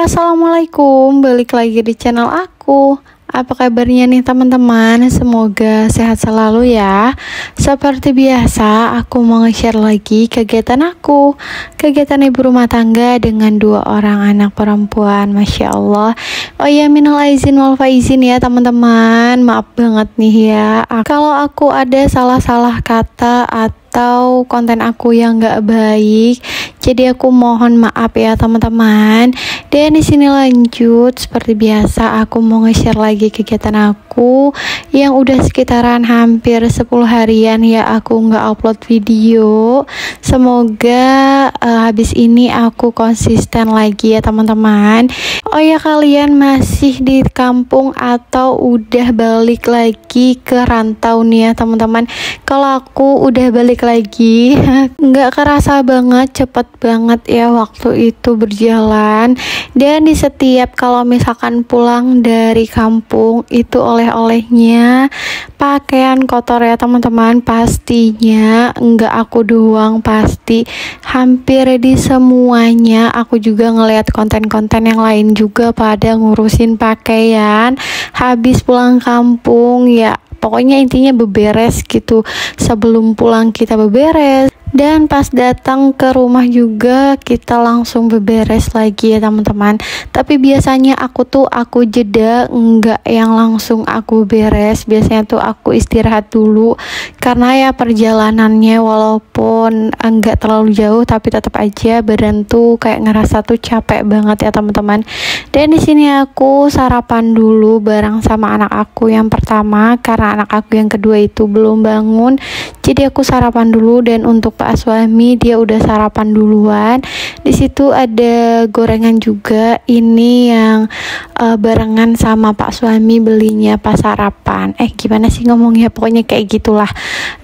Assalamualaikum, balik lagi di channel aku. Apa kabarnya nih teman-teman? Semoga sehat selalu ya. Seperti biasa, aku mau nge-share lagi kegiatan aku. Kegiatan ibu rumah tangga dengan 2 orang anak perempuan. Masya Allah. Oh ya, minal aizin wal faizin ya teman-teman. Maaf banget nih ya, kalau aku ada salah-salah kata atau konten aku yang gak baik, jadi aku mohon maaf ya teman-teman. Dan di sini lanjut seperti biasa, aku mau nge-share lagi kegiatan aku yang udah sekitaran hampir 10 harian ya aku nggak upload video. Semoga habis ini aku konsisten lagi ya teman-teman. Oh ya, kalian masih di kampung atau udah balik lagi ke rantau nih ya teman-teman? Kalau aku udah balik lagi, nggak kerasa banget, cepet banget ya waktu itu berjalan. Dan di setiap kalau misalkan pulang dari kampung itu oleh-olehnya pakaian kotor ya teman-teman. Pastinya nggak aku doang, pasti hampir di semuanya. Aku juga ngeliat konten-konten yang lain juga pada ngurusin pakaian habis pulang kampung ya. Pokoknya intinya beberes gitu. Sebelum pulang kita beberes, dan pas datang ke rumah juga kita langsung beberes lagi ya teman-teman. Tapi biasanya aku jeda, enggak yang langsung aku beres. Biasanya tuh aku istirahat dulu, karena ya perjalanannya walaupun enggak terlalu jauh tapi tetap aja badan tuh kayak ngerasa tuh capek banget ya teman-teman. Dan di sini aku sarapan dulu bareng sama anak aku yang pertama, karena anak aku yang kedua itu belum bangun. Jadi aku sarapan dulu, dan untuk Pak suami dia udah sarapan duluan. Di situ ada gorengan juga. Ini yang barengan sama Pak suami belinya pas sarapan. Gimana sih ngomongnya? Pokoknya kayak gitulah.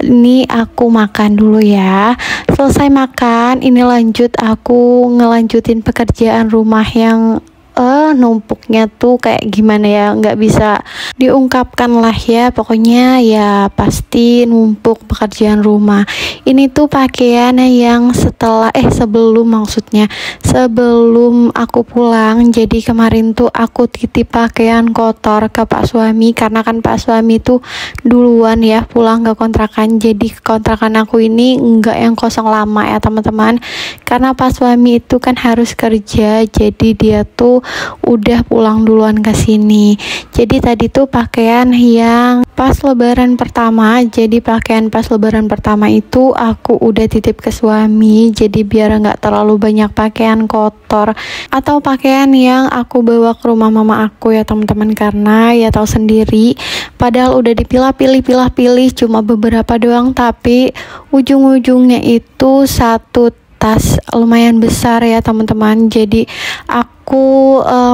Ini aku makan dulu ya. Selesai makan, ini lanjut aku ngelanjutin pekerjaan rumah yang numpuknya tuh kayak gimana ya, nggak bisa diungkapkan lah ya. Pokoknya ya pasti numpuk pekerjaan rumah. Ini tuh pakaian yang sebelum aku pulang. Jadi kemarin tuh aku titip pakaian kotor ke Pak suami, karena kan Pak suami tuh duluan ya pulang ke kontrakan. Jadi kontrakan aku ini nggak yang kosong lama ya teman-teman, karena Pak suami itu kan harus kerja. Jadi dia tuh udah pulang duluan ke sini. Jadi tadi tuh pakaian yang pas lebaran pertama. Jadi pakaian pas lebaran pertama itu aku udah titip ke suami. Jadi biar nggak terlalu banyak pakaian kotor atau pakaian yang aku bawa ke rumah mama aku ya teman-teman, karena ya tahu sendiri, padahal udah dipilah-pilih cuma beberapa doang, tapi ujung-ujungnya itu satu tas lumayan besar ya teman-teman. Jadi aku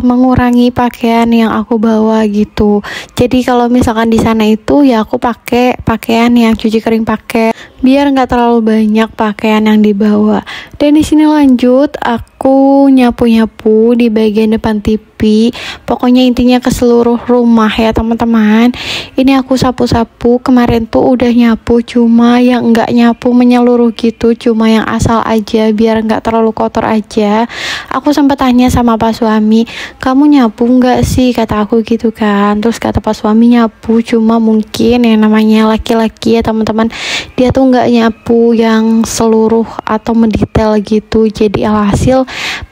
mengurangi pakaian yang aku bawa gitu. Jadi kalau misalkan di sana itu ya aku pakai pakaian yang cuci kering pakai, biar nggak terlalu banyak pakaian yang dibawa. Dan di sini lanjut aku nyapu-nyapu di bagian depan TV. Pokoknya intinya ke seluruh rumah ya teman-teman. Ini aku sapu-sapu. Kemarin tuh udah nyapu, cuma yang nggak nyapu menyeluruh gitu, cuma yang asal aja biar nggak terlalu kotor aja. Aku sempat tanya sama Pak suami, kamu nyapu nggak sih, kata aku gitu kan. Terus kata Pak suami nyapu, cuma mungkin yang namanya laki-laki ya teman-teman, dia tuh nggak nyapu yang seluruh atau mendetail gitu. Jadi alhasil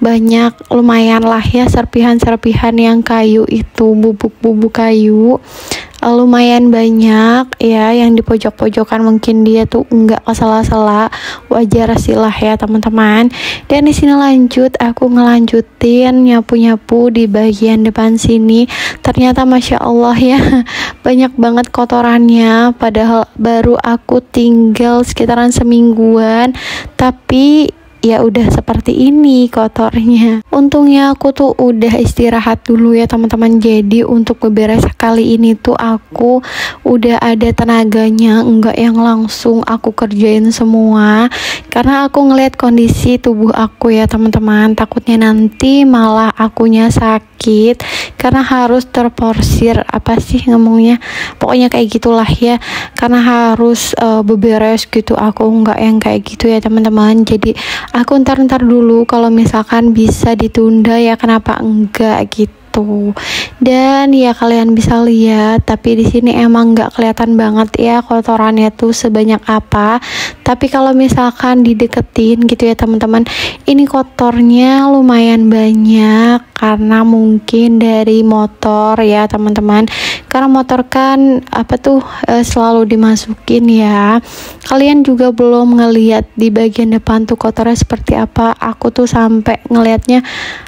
banyak, lumayan lah ya serpihan-serpihan yang kayu itu, bubuk-bubuk kayu lumayan banyak ya yang di pojok-pojokan. Mungkin dia tuh enggak kesela-sela, wajar sih lah ya teman-teman. Dan di sini lanjut aku ngelanjutin nyapu-nyapu di bagian depan sini. Ternyata masya Allah ya banyak banget kotorannya, padahal baru aku tinggal sekitaran semingguan, tapi ya udah seperti ini kotornya. Untungnya aku tuh udah istirahat dulu ya teman-teman. Jadi untuk beberes kali ini tuh aku udah ada tenaganya, enggak yang langsung aku kerjain semua, karena aku ngeliat kondisi tubuh aku ya teman-teman. Takutnya nanti malah akunya sakit karena harus terporsir, apa sih ngomongnya, pokoknya kayak gitulah ya, karena harus beberes gitu. Aku nggak yang kayak gitu ya teman-teman, jadi aku ntar dulu, kalau misalkan bisa ditunda ya kenapa enggak gitu. Dan ya kalian bisa lihat, tapi di sini emang nggak kelihatan banget ya kotorannya tuh sebanyak apa. Tapi kalau misalkan dideketin gitu ya teman-teman, ini kotornya lumayan banyak karena mungkin dari motor ya teman-teman. Karena motor kan apa tuh selalu dimasukin ya. Kalian juga belum ngeliat di bagian depan tuh kotornya seperti apa. Aku tuh sampai ngelihatnya,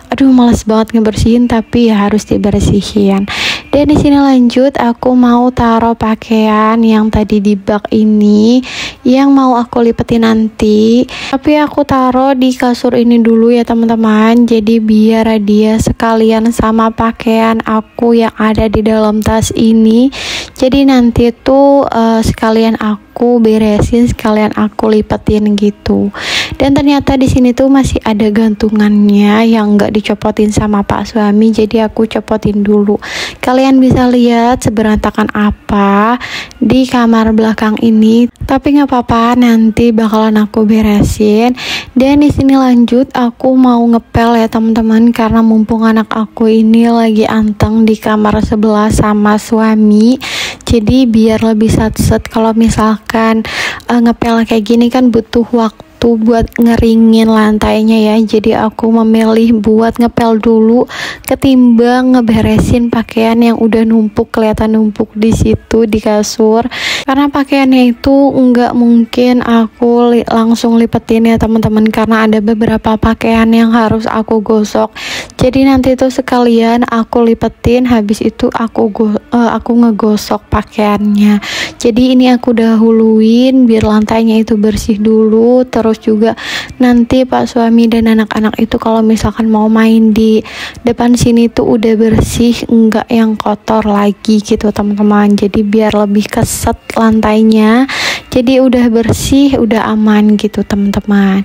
aduh males banget ngebersihin, tapi ya harus dibersihin. Dan di sini lanjut, aku mau taruh pakaian yang tadi di bak ini yang mau aku lipetin nanti. Tapi aku taruh di kasur ini dulu ya teman-teman. Jadi biar dia sekalian sama pakaian aku yang ada di dalam tas ini. Jadi nanti tuh sekalian aku beresin, sekalian aku lipetin gitu. Dan ternyata di sini tuh masih ada gantungannya yang nggak dicopotin sama Pak suami, jadi aku copotin dulu. Kalian bisa lihat seberantakan apa di kamar belakang ini, tapi nggak apa-apa, nanti bakalan aku beresin. Dan di sini lanjut, aku mau ngepel ya teman-teman, karena mumpung anak aku ini lagi anteng di kamar sebelah sama suami, jadi biar lebih sat-set. Kalau misalkan ngepel kayak gini kan butuh waktu buat ngeringin lantainya ya, jadi aku memilih buat ngepel dulu ketimbang ngeberesin pakaian yang udah numpuk, kelihatan numpuk di situ di kasur. Karena pakaiannya itu nggak mungkin aku langsung lipetin ya teman-teman, karena ada beberapa pakaian yang harus aku gosok. Jadi nanti itu sekalian aku lipetin, habis itu aku ngegosok pakaiannya. Jadi ini aku dahuluin biar lantainya itu bersih dulu. Terus juga nanti Pak suami dan anak-anak itu kalau misalkan mau main di depan sini tuh udah bersih, enggak yang kotor lagi gitu teman-teman. Jadi biar lebih keset lantainya, jadi udah bersih, udah aman gitu teman-teman.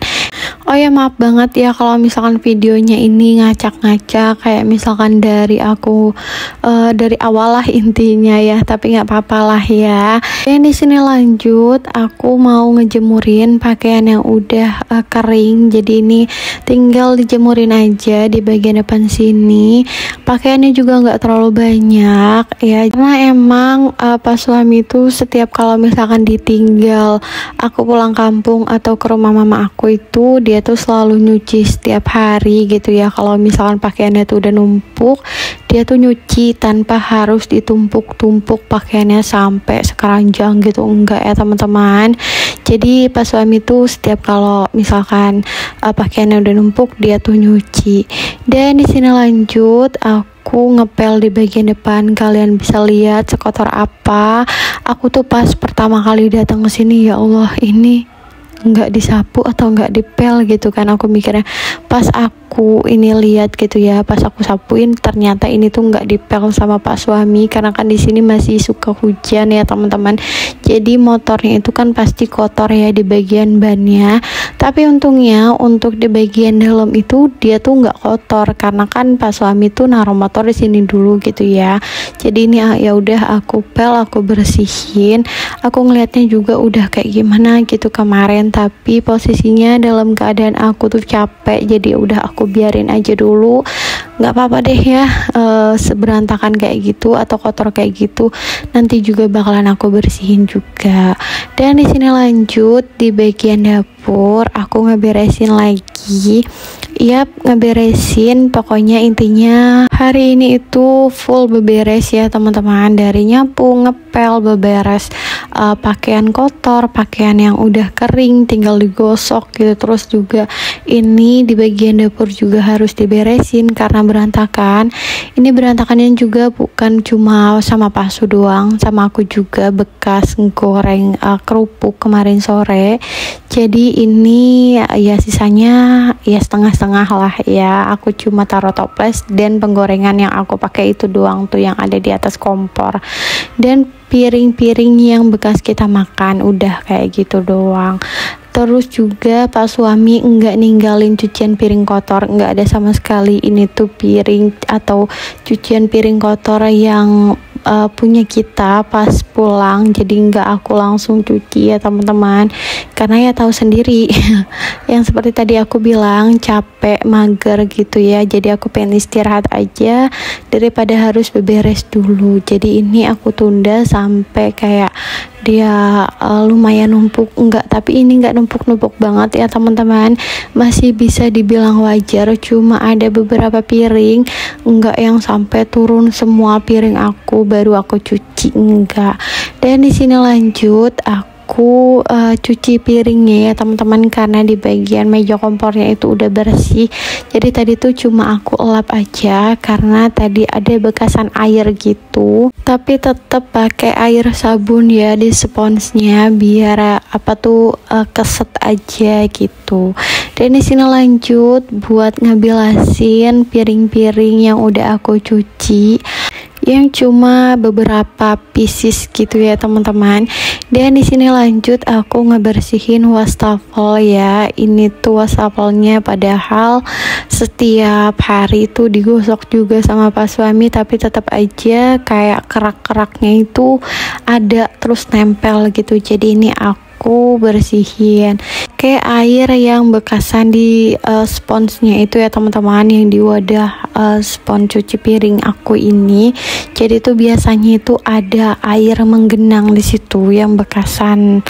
Oh ya maaf banget ya kalau misalkan videonya ini ngacak-ngacak, kayak misalkan dari aku dari awal lah intinya ya, tapi nggak apa-apa lah ya. Dan di sini lanjut, aku mau ngejemurin pakaian yang udah kering, jadi ini tinggal dijemurin aja di bagian depan sini. Pakaiannya juga nggak terlalu banyak ya, karena emang pas suami itu setiap kalau misalkan ditinggal aku pulang kampung atau ke rumah mama aku itu, dia tuh selalu nyuci setiap hari gitu ya. Kalau misalkan pakaiannya tuh udah numpuk, dia tuh nyuci tanpa harus ditumpuk-tumpuk pakaiannya sampai sekeranjang gitu, enggak ya teman-teman. Jadi pas suami tuh setiap kalau misalkan pakaiannya udah numpuk, dia tuh nyuci. Dan di sini lanjut, aku ngepel di bagian depan. Kalian bisa lihat sekotor apa. Aku tuh pas pertama kali datang ke sini, ya Allah, ini nggak disapu atau nggak dipel gitu kan, aku mikirnya. Pas aku ini lihat gitu ya, pas aku sapuin ternyata ini tuh nggak dipel sama Pak suami, karena kan di sini masih suka hujan ya teman-teman. Jadi motornya itu kan pasti kotor ya di bagian bannya, tapi untungnya untuk di bagian dalam itu dia tuh nggak kotor, karena kan Pak suami tuh naruh motor di sini dulu gitu ya. Jadi ini ya udah aku pel, aku bersihin. Aku ngelihatnya juga udah kayak gimana gitu kemarin, tapi posisinya dalam keadaan aku tuh capek, jadi udah aku biarin aja dulu. Nggak apa-apa deh ya, seberantakan kayak gitu atau kotor kayak gitu nanti juga bakalan aku bersihin juga. Dan di sini lanjut di bagian dapur, aku ngeberesin lagi. Yap, ngeberesin, pokoknya intinya hari ini itu full beberes ya teman-teman, dari nyapu, ngepel, beberes pakaian kotor, pakaian yang udah kering tinggal digosok gitu. Terus juga ini di bagian dapur juga harus diberesin karena berantakan. Ini berantakannya juga bukan cuma sama Pasu doang, sama aku juga, bekas goreng kerupuk kemarin sore. Jadi ini ya sisanya ya setengah-setengah lah ya. Aku cuma taruh toples dan penggorengan yang aku pakai itu doang tuh yang ada di atas kompor. dan piring-piring yang bekas kita makan, udah kayak gitu doang. Terus juga Pak suami enggak ninggalin cucian piring kotor, enggak ada sama sekali. Ini tuh piring atau cucian piring kotor yang punya kita pas pulang, jadi enggak aku langsung cuci ya teman-teman, karena ya tahu sendiri yang seperti tadi aku bilang, capek, mager gitu ya, jadi aku pengen istirahat aja daripada harus beberes dulu. Jadi ini aku tunda sampai kayak dia lumayan numpuk, enggak, tapi ini enggak numpuk-numpuk banget ya teman-teman, masih bisa dibilang wajar. Cuma ada beberapa piring enggak yang sampai turun semua piring aku baru aku cuci, enggak. Dan di sini lanjut aku cuci piringnya ya teman-teman, karena di bagian meja kompornya itu udah bersih. Jadi tadi tuh cuma aku elap aja karena tadi ada bekasan air gitu, tapi tetap pakai air sabun ya di sponsnya biar keset aja gitu. Dan di sini lanjut buat ngebilasin piring-piring yang udah aku cuci, yang cuma beberapa pieces gitu ya teman-teman. Dan di sini lanjut aku ngebersihin wastafel ya. Ini tuh wastafelnya padahal setiap hari itu digosok juga sama Pak suami, tapi tetap aja kayak kerak-keraknya itu ada terus nempel gitu. Jadi ini aku bersihin kayak air yang bekasan di sponsnya itu ya teman-teman, yang di wadah spons cuci piring aku ini. Jadi tuh biasanya itu ada air menggenang di situ yang bekasan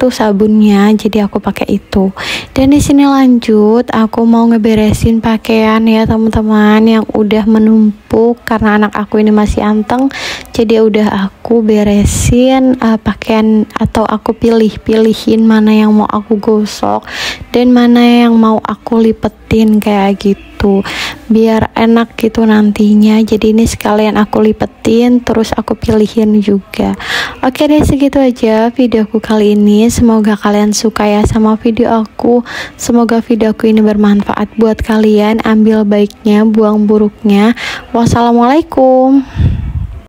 sabunnya, jadi aku pakai itu. Dan di sini lanjut aku mau ngeberesin pakaian ya teman-teman yang udah menumpuk karena anak aku ini masih anteng. Jadi udah aku beresin pakaian, atau aku pilih-pilihin mana yang mau aku gosok dan mana yang mau aku lipetin kayak gitu, biar enak gitu nantinya. Jadi ini sekalian aku lipetin terus aku pilihin juga. Oke deh, segitu aja videoku kali ini. Semoga kalian suka ya sama video aku. Semoga videoku ini bermanfaat buat kalian. Ambil baiknya, buang buruknya. Wassalamualaikum.